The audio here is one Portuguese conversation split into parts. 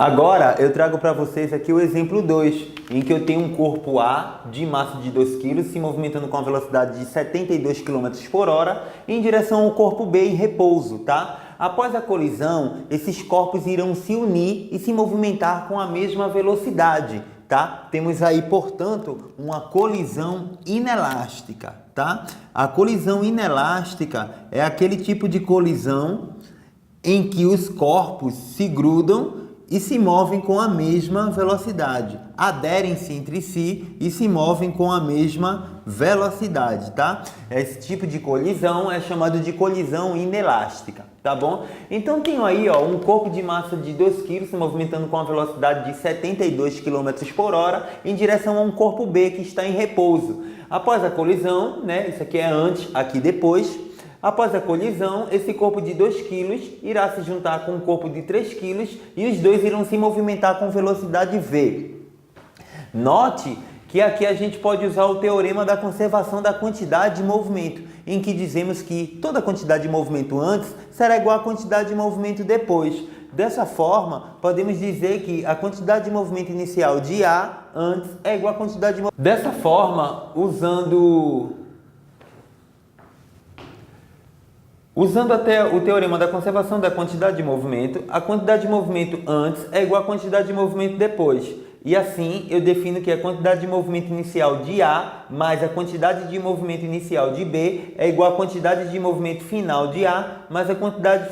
Agora eu trago para vocês aqui o exemplo 2, em que eu tenho um corpo A de massa de 2 kg se movimentando com a velocidade de 72 km por hora em direção ao corpo B em repouso, tá? Após a colisão, esses corpos irão se unir e se movimentar com a mesma velocidade, tá? Temos aí, portanto, uma colisão inelástica, tá? A colisão inelástica é aquele tipo de colisão em que os corpos se grudam e se movem com a mesma velocidade, aderem-se entre si e se movem com a mesma velocidade, tá? Esse tipo de colisão é chamado de colisão inelástica, tá bom? Então tenho aí, ó, um corpo de massa de 2 kg se movimentando com a velocidade de 72 km por hora em direção a um corpo B que está em repouso. Após a colisão, né, isso aqui é antes, aqui depois. Após a colisão, esse corpo de 2 kg irá se juntar com um corpo de 3 kg e os dois irão se movimentar com velocidade V. Note que aqui a gente pode usar o teorema da conservação da quantidade de movimento, em que dizemos que toda quantidade de movimento antes será igual à quantidade de movimento depois. Dessa forma, podemos dizer que a quantidade de movimento inicial de A antes é igual à quantidade de movimento. Dessa forma, Usando até o teorema da conservação da quantidade de movimento, a quantidade de movimento antes é igual à quantidade de movimento depois. E assim, eu defino que a quantidade de movimento inicial de A mais a quantidade de movimento inicial de B é igual à quantidade de movimento final de A mais a quantidade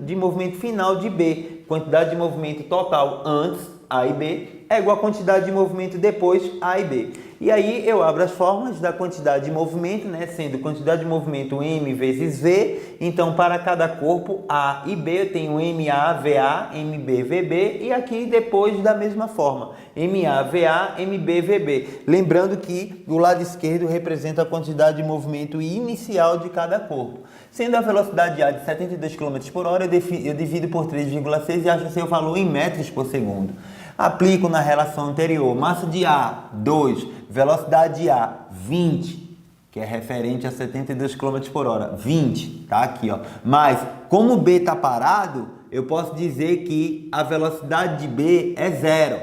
de movimento final de B. Quantidade de movimento total antes, A e B, é igual à quantidade de movimento depois, A e B. E aí eu abro as fórmulas da quantidade de movimento, né, sendo quantidade de movimento M vezes V. Então, para cada corpo A e B, eu tenho MA, VA, MB, VB. E aqui depois da mesma forma, MA, VA, MB, VB. Lembrando que o lado esquerdo representa a quantidade de movimento inicial de cada corpo. Sendo a velocidade A de 72 km por hora, eu divido por 3,6 e acho seu valor em metros por segundo. Aplico na relação anterior, massa de A, 2, velocidade de A, 20, que é referente a 72 km por hora, 20, tá aqui, ó. Mas, como B está parado, eu posso dizer que a velocidade de B é 0.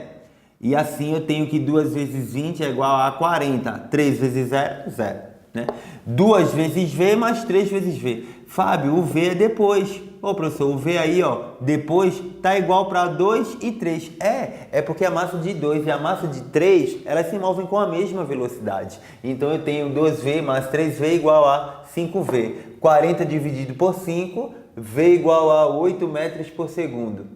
E assim eu tenho que 2 vezes 20 é igual a 40, 3 vezes 0, 0. Né? 2 vezes V mais 3 vezes V. Fábio, o V é depois. Ô professor, o V aí, ó, depois tá igual para 2 e 3. É porque a massa de 2 e a massa de 3, elas se movem com a mesma velocidade. Então eu tenho 2V mais 3V igual a 5V. 40 dividido por 5, V igual a 8 metros por segundo.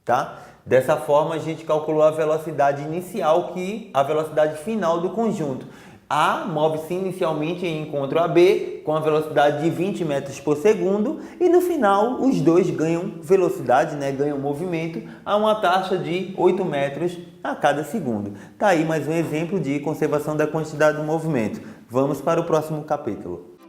Tá? Dessa forma a gente calculou a velocidade inicial, a velocidade final do conjunto. A move-se inicialmente em encontro a B com a velocidade de 20 metros por segundo e no final os dois ganham velocidade, né? Ganham movimento a uma taxa de 8 metros a cada segundo. Tá aí mais um exemplo de conservação da quantidade do movimento. Vamos para o próximo capítulo.